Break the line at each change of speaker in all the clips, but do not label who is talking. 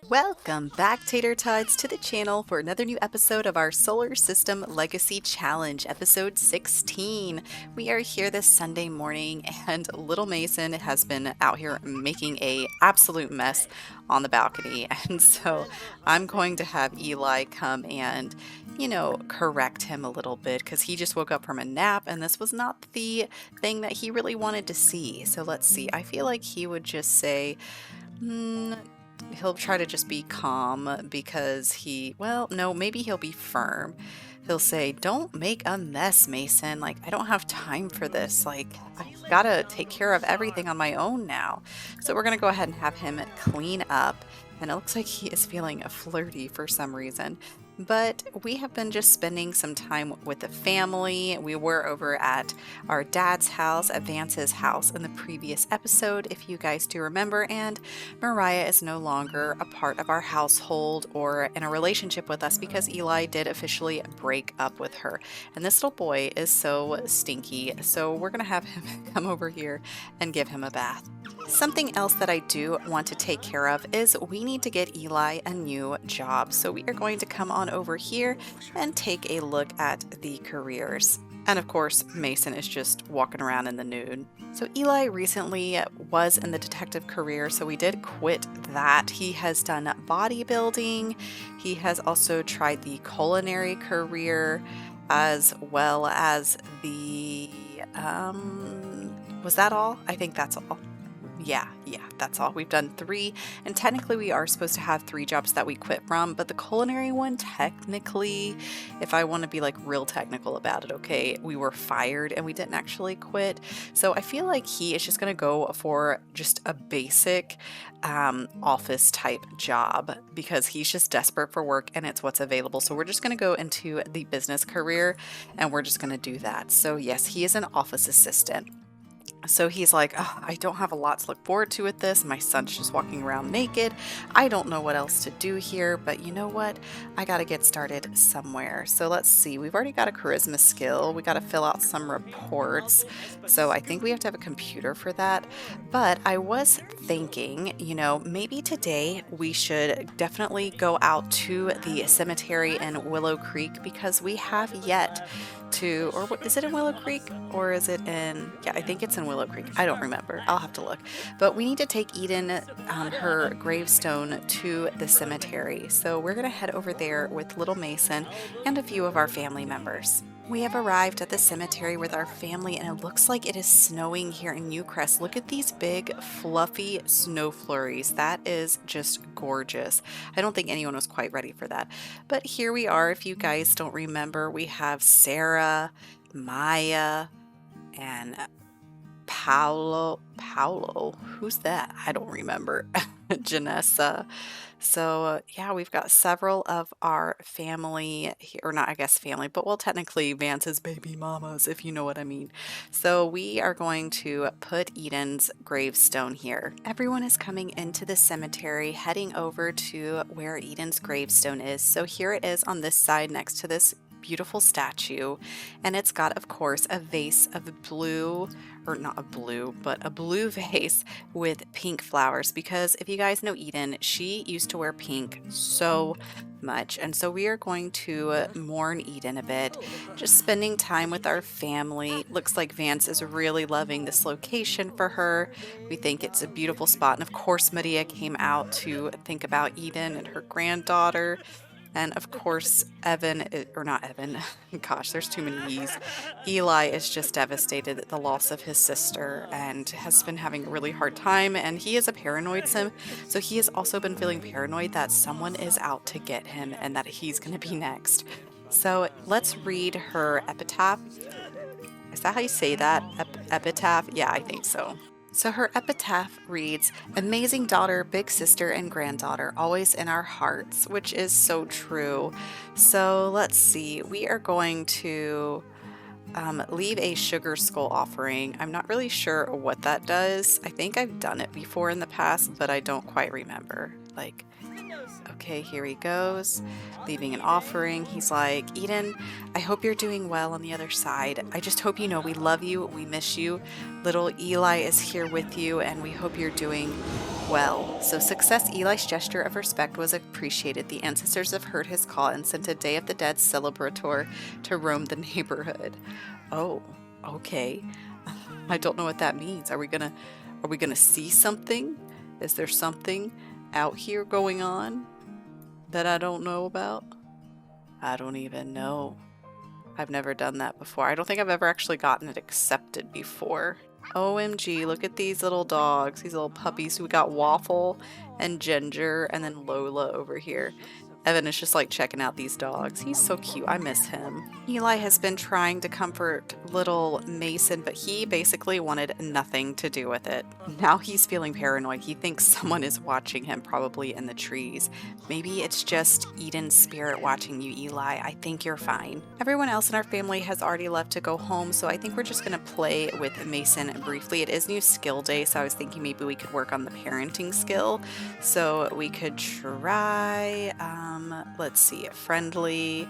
Welcome back, Tater Tots, to the channel for another new episode of our Solar System Legacy Challenge, episode 16. We are here this Sunday morning, and little Mason has been out here making a absolute mess on the balcony. And so I'm going to have Eli come and, correct him a little bit because he just woke up from a nap and this was not the thing that he really wanted to see. So let's see. I feel like he would just say, he'll try to just be calm because well, no, maybe he'll be firm. He'll say, "Don't make a mess, Mason. Like, I don't have time for this. Like, I gotta take care of everything on my own now." So we're gonna go ahead and have him clean up. And it looks like he is feeling flirty for some reason. But we have been just spending some time with the family. We were over at our dad's house, at Vance's house in the previous episode, if you guys do remember, and Mariah is no longer a part of our household or in a relationship with us because Eli did officially break up with her. And this little boy is so stinky, so we're gonna have him come over here and give him a bath. Something else that I do want to take care of is we need to get Eli a new job. So we are going to come on over here and take a look at the careers. And of course, Mason is just walking around in the nude. So Eli recently was in the detective career, so we did quit that. He has done bodybuilding. He has also tried the culinary career as well as the, was that all? I think that's all. Yeah, that's all. We've done 3, and technically we are supposed to have 3 jobs that we quit from, but the culinary one, technically, if I want to be like real technical about it, okay, we were fired and we didn't actually quit. So I feel like he is just going to go for just a basic office type job because he's just desperate for work and it's what's available. So we're just going to go into the business career and we're just going to do that. So yes, he is an office assistant. So he's like, "Oh, I don't have a lot to look forward to with this. My son's just walking around naked. I don't know what else to do here, but you know what? I got to get started somewhere." So let's see. We've already got a charisma skill. We got to fill out some reports. So I think we have to have a computer for that. But I was thinking, maybe today we should definitely go out to the cemetery in Willow Creek because we have yet to, or is it in Willow Creek or is it yeah, I think it's in Willow Creek. I don't remember. I'll have to look. But we need to take Eden, her gravestone to the cemetery. So we're going to head over there with little Mason and a few of our family members. We have arrived at the cemetery with our family and it looks like it is snowing here in Newcrest. Look at these big fluffy snow flurries. That is just gorgeous. I don't think anyone was quite ready for that. But here we are. If you guys don't remember, we have Sarah, Maya, and Paolo, who's that? I don't remember. Janessa. So yeah, we've got several of our family here, or not, I guess family, but well, technically Vance's baby mamas, if you know what I mean. So we are going to put Eden's gravestone here. Everyone is coming into the cemetery, heading over to where Eden's gravestone is. So here it is on this side next to this beautiful statue, and it's got, of course, a vase of blue, or not a blue, but a blue vase with pink flowers, because if you guys know Eden, she used to wear pink so much. And so we are going to mourn Eden a bit, just spending time with our family. Looks like Vance is really loving this location for her. We think it's a beautiful spot, and of course Maria came out to think about Eden and her granddaughter. And of course, or not Evan, gosh, there's too many E's. Eli is just devastated at the loss of his sister and has been having a really hard time. And he is a paranoid sim, so he has also been feeling paranoid that someone is out to get him and that he's going to be next. So let's read her epitaph. Is that how you say that? Epitaph? Yeah, I think so. So her epitaph reads, "Amazing daughter, big sister, and granddaughter, always in our hearts," which is so true. So let's see. We are going to leave a sugar skull offering. I'm not really sure what that does. I think I've done it before in the past, but I don't quite remember. Like, Okay, here he goes, leaving an offering. He's like, Eden, I hope you're doing well on the other side. I just hope you know we love you, we miss you. Little Eli is here with you, and we hope you're doing well. So success, Eli's gesture of respect was appreciated. The ancestors have heard his call and sent a Day of the Dead celebrator to roam the neighborhood. Oh, okay. I don't know what that means. Are we gonna see something? Is there something out here going on that I don't know about? I don't even know. I've never done that before. I don't think I've ever actually gotten it accepted before. OMG, look at these little dogs, these little puppies. We got Waffle and Ginger and then Lola over here. Evan is just like checking out these dogs. He's so cute. I miss him. Eli has been trying to comfort little Mason, but he basically wanted nothing to do with it. Now he's feeling paranoid. He thinks someone is watching him, probably in the trees. Maybe it's just Eden's spirit watching you, Eli. I think you're fine. Everyone else in our family has already left to go home, so I think we're just going to play with Mason briefly. It is new skill day, so I was thinking maybe we could work on the parenting skill. So we could try, let's see, friendly,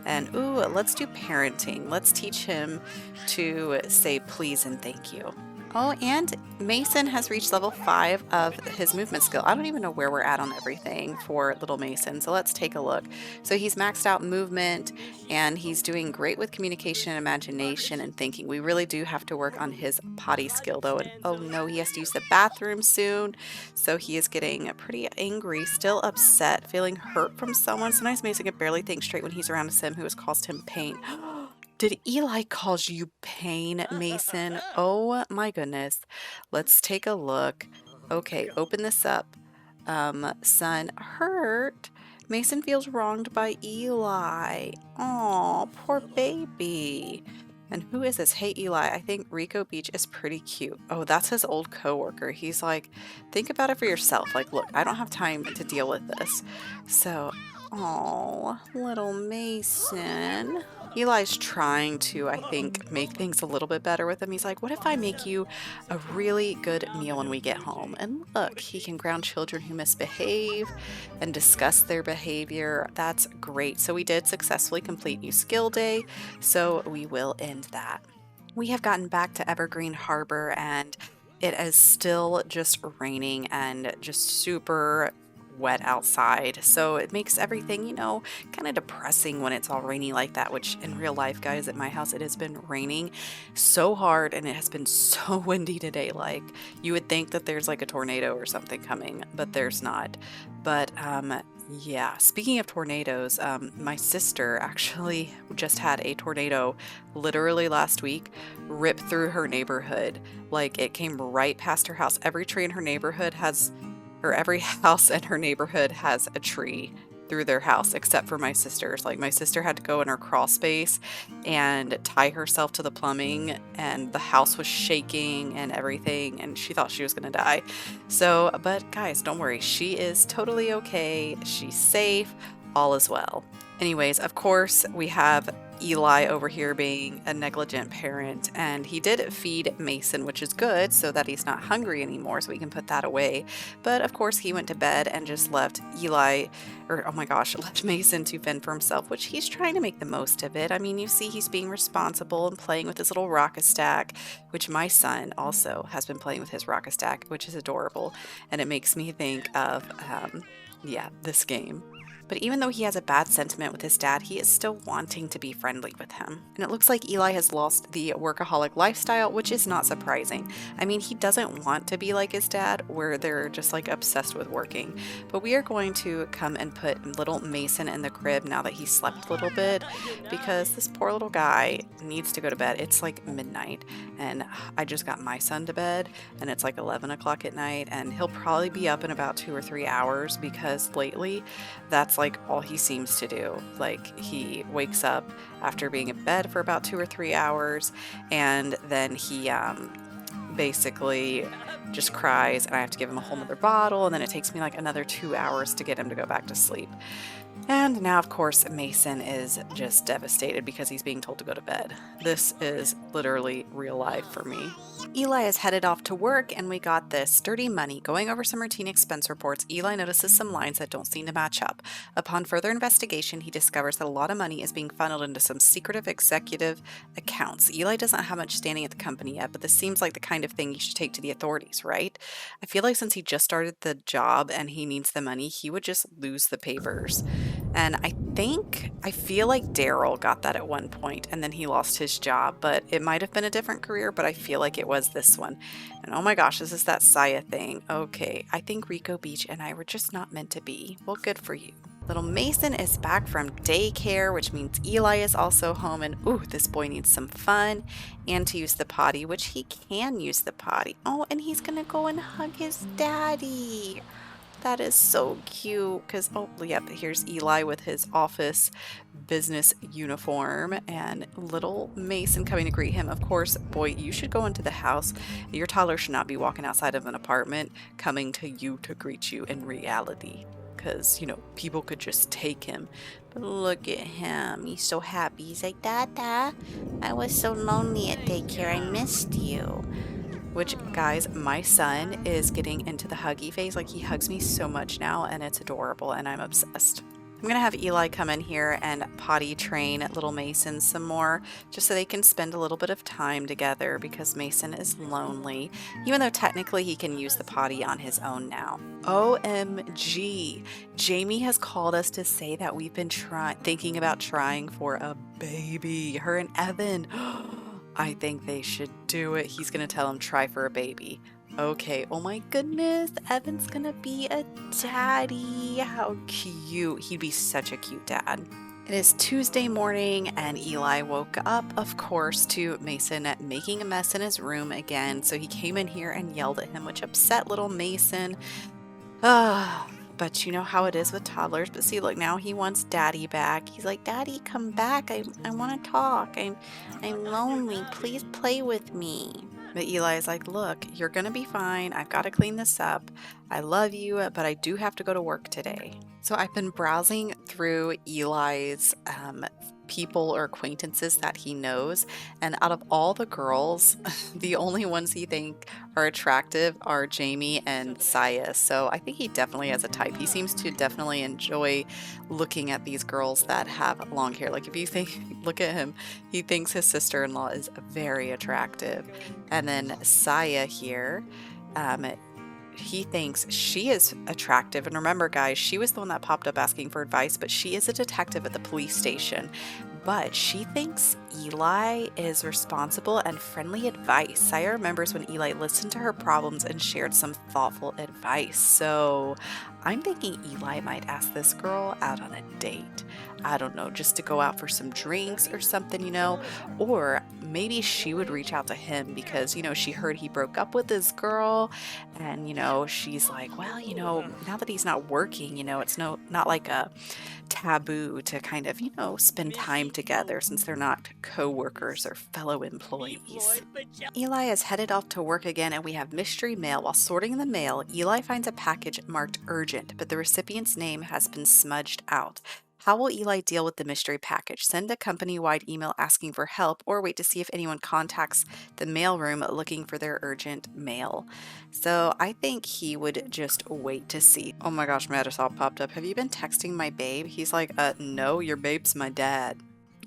and ooh, let's do parenting. Let's teach him to say please and thank you. Oh, and Mason has reached level 5 of his movement skill. I don't even know where we're at on everything for little Mason, so let's take a look. So he's maxed out movement, and he's doing great with communication, imagination, and thinking. We really do have to work on his potty skill, though. And oh no, he has to use the bathroom soon, so he is getting pretty angry, still upset, feeling hurt from someone. Sometimes Mason can barely think straight when he's around a sim who has caused him pain. Did Eli cause you pain, Mason? Oh my goodness. Let's take a look. Okay, open this up. Son, hurt. Mason feels wronged by Eli. Aw, poor baby. And who is this? Hey, Eli, I think Rico Beach is pretty cute. Oh, that's his old coworker. He's like, think about it for yourself. Like, look, I don't have time to deal with this. So, oh, little Mason. Eli's trying to, I think, make things a little bit better with him. He's like, what if I make you a really good meal when we get home? And look, he can ground children who misbehave and discuss their behavior. That's great. So we did successfully complete new skill day, so we will end that. We have gotten back to Evergreen Harbor, and it is still just raining and just super wet outside, so it makes everything, you know, kind of depressing when it's all rainy like that, which in real life, guys, at my house it has been raining so hard and it has been so windy today. Like, you would think that there's like a tornado or something coming, but there's not. But yeah, speaking of tornadoes, my sister actually just had a tornado literally last week rip through her neighborhood. Like, it came right past her house. Every tree in her neighborhood has, or every house in her neighborhood has a tree through their house, except for my sister's. Like, my sister had to go in her crawl space and tie herself to the plumbing, and the house was shaking and everything, and she thought she was gonna die. So, but guys, don't worry, she is totally okay. She's safe, all is well. Anyways, of course, we have Eli over here being a negligent parent, and he did feed Mason, which is good, so that he's not hungry anymore, so we can put that away. But of course, he went to bed and just left left Mason to fend for himself, which he's trying to make the most of it. I mean, you see he's being responsible and playing with his little rocket stack, which my son also has been playing with his rocket stack, which is adorable, and it makes me think of this game. But even though he has a bad sentiment with his dad, he is still wanting to be friendly with him. And it looks like Eli has lost the workaholic lifestyle, which is not surprising. I mean, he doesn't want to be like his dad, where they're just like obsessed with working. But we are going to come and put little Mason in the crib now that he slept a little bit, because this poor little guy needs to go to bed. It's like midnight, and I just got my son to bed, and it's like 11 o'clock at night, and he'll probably be up in about 2 or 3 hours, because lately that's like all he seems to do. Like, he wakes up after being in bed for about 2 or 3 hours, and then he basically just cries, and I have to give him a whole nother bottle, and then it takes me like another 2 hours to get him to go back to sleep. And now, of course, Mason is just devastated because he's being told to go to bed. This is literally real life for me. Eli is headed off to work, and we got this dirty money. Going over some routine expense reports, Eli notices some lines that don't seem to match up. Upon further investigation, he discovers that a lot of money is being funneled into some secretive executive accounts. Eli doesn't have much standing at the company yet, but this seems like the kind of thing he should take to the authorities, right? I feel like since he just started the job and he needs the money, he would just lose the papers. And I feel like Daryl got that at one point and then he lost his job, but it might have been a different career, but I feel like it was this one. And oh my gosh, this is that Saya thing. Okay, I think Rico Beach and I were just not meant to be. Well, good for you. Little Mason is back from daycare, which means Eli is also home, and ooh, this boy needs some fun and to use the potty, which he can use the potty. Oh, and he's gonna go and hug his daddy. That is so cute because, oh, yep, here's Eli with his office business uniform and little Mason coming to greet him. Of course, boy, you should go into the house. Your toddler should not be walking outside of an apartment coming to you to greet you in reality because, people could just take him. But look at him. He's so happy. He's like, Dada, I was so lonely at daycare. I missed you. Which, guys, my son is getting into the huggy phase. Like, he hugs me so much now, and it's adorable, and I'm obsessed. I'm going to have Eli come in here and potty train little Mason some more, just so they can spend a little bit of time together because Mason is lonely, even though technically he can use the potty on his own now. OMG, Jamie has called us to say that we've been thinking about trying for a baby, her and Evan. I think they should do it. He's going to tell him try for a baby. Okay, oh my goodness, Evan's going to be a daddy. How cute. He'd be such a cute dad. It is Tuesday morning and Eli woke up, of course, to Mason making a mess in his room again. So he came in here and yelled at him, which upset little Mason. But you know how it is with toddlers. But see, look, now he wants daddy back. He's like, Daddy, come back. I want to talk. I'm lonely. Please play with me. But Eli's like, look, you're going to be fine. I've got to clean this up. I love you, but I do have to go to work today. So I've been browsing through Eli's people or acquaintances that he knows, and out of all the girls, the only ones he think are attractive are Jamie and Saya. So I think he definitely has a type. He seems to definitely enjoy looking at these girls that have long hair. Like, if you think, look at him, he thinks his sister-in-law is very attractive. And then Saya here, he thinks she is attractive. And remember, guys, she was the one that popped up asking for advice, but she is a detective at the police station. But she thinks Eli is responsible and friendly advice. Saya remembers when Eli listened to her problems and shared some thoughtful advice. So I'm thinking Eli might ask this girl out on a date. I don't know, just to go out for some drinks or something, or maybe she would reach out to him because, she heard he broke up with his girl and, she's like, well, now that he's not working, it's not like a taboo to kind of, spend time together since they're not co-workers or fellow employees. Eli is headed off to work again and we have mystery mail. While sorting the mail, Eli finds a package marked urgent, but the recipient's name has been smudged out. How will Eli deal with the mystery package? Send a company-wide email asking for help or wait to see if anyone contacts the mailroom looking for their urgent mail? So I think he would just wait to see. Oh my gosh, Marisol popped up. Have you been texting my babe? He's like, no, your babe's my dad.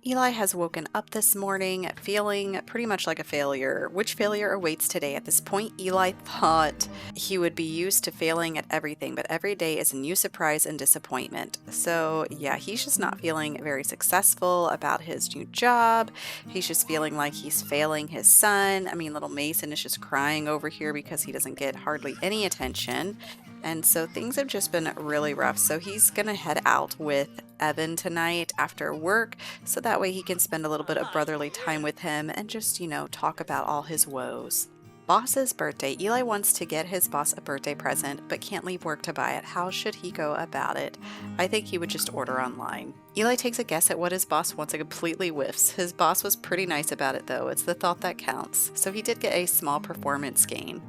Eli has woken up this morning feeling pretty much like a failure. Which failure awaits today? At this point, Eli thought he would be used to failing at everything, but every day is a new surprise and disappointment. So yeah, he's just not feeling very successful about his new job. He's just feeling like he's failing his son. I mean, little Mason is just crying over here because he doesn't get hardly any attention. And so things have just been really rough. So he's going to head out with Evan tonight after work so that way he can spend a little bit of brotherly time with him and just, talk about all his woes. Boss's birthday. Eli wants to get his boss a birthday present but can't leave work to buy it. How should he go about it? I think he would just order online. Eli takes a guess at what his boss wants and completely whiffs. His boss was pretty nice about it though. It's the thought that counts. So he did get a small performance gain.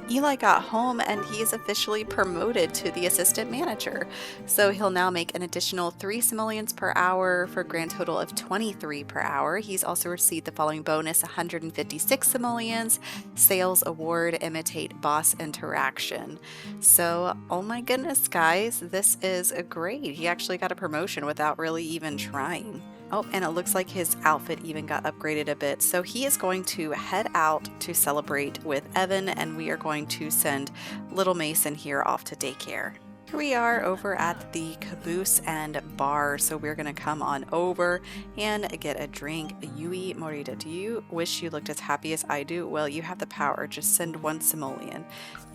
Eli got home and he is officially promoted to the assistant manager. So he'll now make an additional 3 simoleons per hour for a grand total of 23 per hour. He's also received the following bonus: 156 simoleons, sales award, imitate boss interaction. So, oh my goodness, guys, this is great. He actually got a promotion without really even trying. Oh, and it looks like his outfit even got upgraded a bit. So he is going to head out to celebrate with Evan, and we are going to send little Mason here off to daycare. Here we are over at the caboose and bar, so we're going to come on over and get a drink. Yui Morita, do you wish you looked as happy as I do? Well, you have the power. Just send 1 simoleon.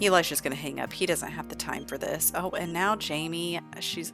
Eli's just going to hang up. He doesn't have the time for this. Oh, and now Jamie, she's...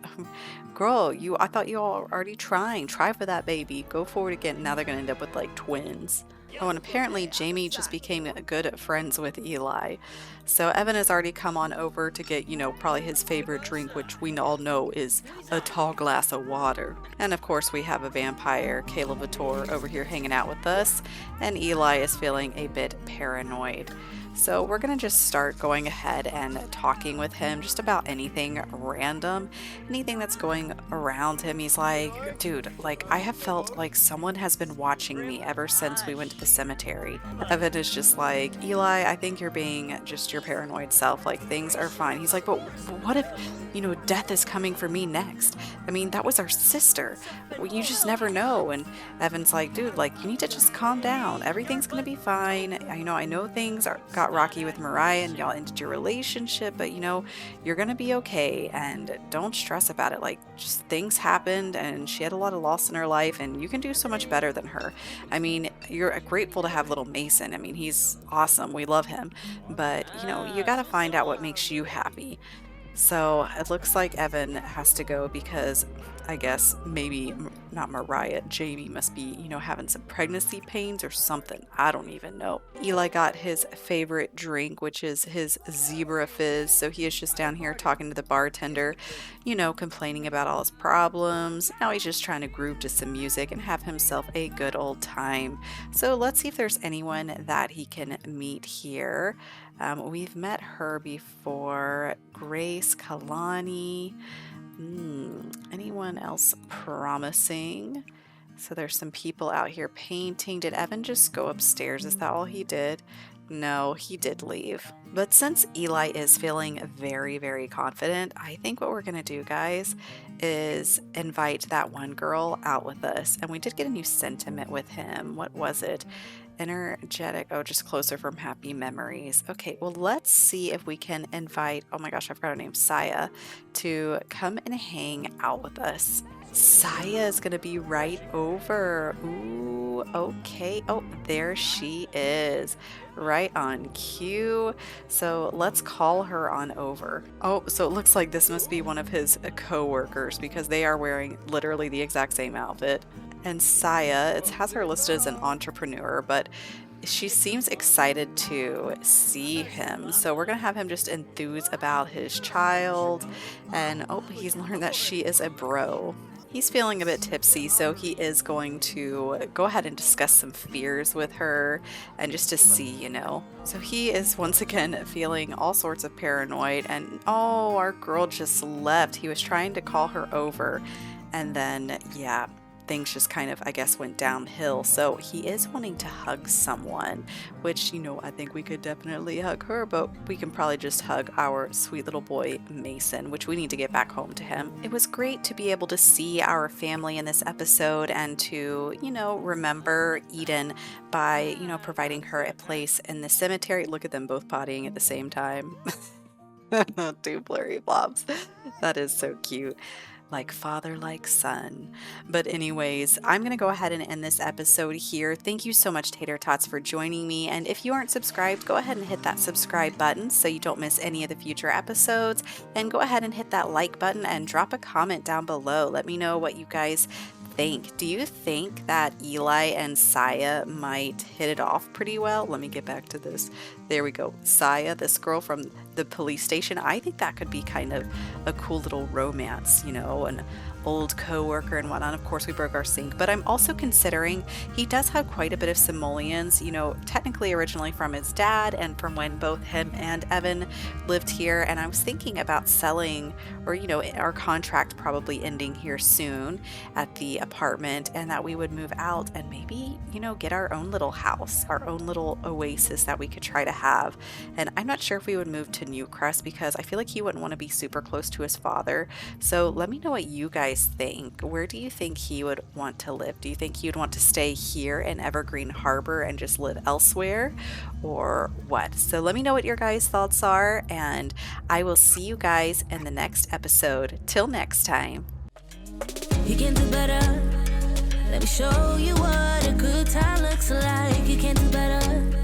Girl, I thought you all were already trying. Try for that baby. Go forward again. Now they're going to end up with, like, twins. Oh, and apparently Jamie just became good friends with Eli. So Evan has already come on over to get, probably his favorite drink, which we all know is a tall glass of water. And of course we have a vampire, Kayla Vitor, over here hanging out with us. And Eli is feeling a bit paranoid. So we're going to just start going ahead and talking with him just about anything random, anything that's going around him. He's like, dude, like, I have felt like someone has been watching me ever since we went to the cemetery. Evan is just like, Eli, I think you're being just your paranoid self. Like, things are fine. He's like, but what if, death is coming for me next? I mean, that was our sister. You just never know. And Evan's like, dude, like, you need to just calm down. Everything's going to be fine. I know things got rocky with Mariah and y'all ended your relationship, but you're gonna be okay, and don't stress about it. Like, just things happened and she had a lot of loss in her life, and you can do so much better than her. I mean, you're grateful to have little Mason. I mean, he's awesome, we love him, but you gotta find out what makes you happy. So it looks like Evan has to go because I guess maybe not Mariah, Jamie must be, having some pregnancy pains or something. I don't even know. Eli got his favorite drink, which is his zebra fizz. So he is just down here talking to the bartender, complaining about all his problems. Now he's just trying to groove to some music and have himself a good old time. So let's see if there's anyone that he can meet here. We've met her before. Grace, Kalani. Anyone else promising? So there's some people out here painting. Did Evan just go upstairs? Is that all he did? No, he did leave. But since Eli is feeling very, very confident, I think what we're going to do, guys, is invite that one girl out with us. And we did get a new sentiment with him. What was it? Energetic. Oh, just closer from happy memories. Okay, well, let's see if we can invite, oh my gosh, I forgot her name, Saya, to come and hang out with us. Saya is gonna be right over. Ooh, okay. Oh, there she is. Right on cue. So let's call her on over. Oh, so it looks like this must be one of his co-workers because they are wearing literally the exact same outfit. And Saya, it has her listed as an entrepreneur, but she seems excited to see him. So we're going to have him just enthuse about his child. And oh, he's learned that she is a bro. He's feeling a bit tipsy, so he is going to go ahead and discuss some fears with her and just to see, So he is once again feeling all sorts of paranoid. And oh, our girl just left. He was trying to call her over. And then, yeah, things just kind of, I guess, went downhill. So he is wanting to hug someone, which, I think we could definitely hug her, but we can probably just hug our sweet little boy, Mason, which we need to get back home to him. It was great to be able to see our family in this episode and to, remember Eden by, providing her a place in the cemetery. Look at them both pottying at the same time. Two blurry blobs. That is so cute. Like father, like son. But anyways, I'm going to go ahead and end this episode here. Thank you so much, Tater Tots, for joining me. And if you aren't subscribed, go ahead and hit that subscribe button so you don't miss any of the future episodes. And go ahead and hit that like button and drop a comment down below. Let me know what you guys think. Do you think that Eli and Saya might hit it off pretty well? Let me get back to this. There we go. Saya, this girl from the police station. I think that could be kind of a cool little romance, and old coworker and whatnot. Of course, we broke our sink, but I'm also considering he does have quite a bit of simoleons, technically originally from his dad and from when both him and Evan lived here. And I was thinking about selling, or, our contract probably ending here soon at the apartment, and that we would move out and maybe, get our own little house, our own little oasis that we could try to have. And I'm not sure if we would move to Newcrest because I feel like he wouldn't want to be super close to his father. So let me know what you guys think. Where do you think he would want to live? Do you think he would want to stay here in Evergreen Harbor and just live elsewhere, or what? So let me know what your guys' thoughts are, and I will see you guys in the next episode. Till next time.
You can do better. Let me show you what a good time looks like. You can do better.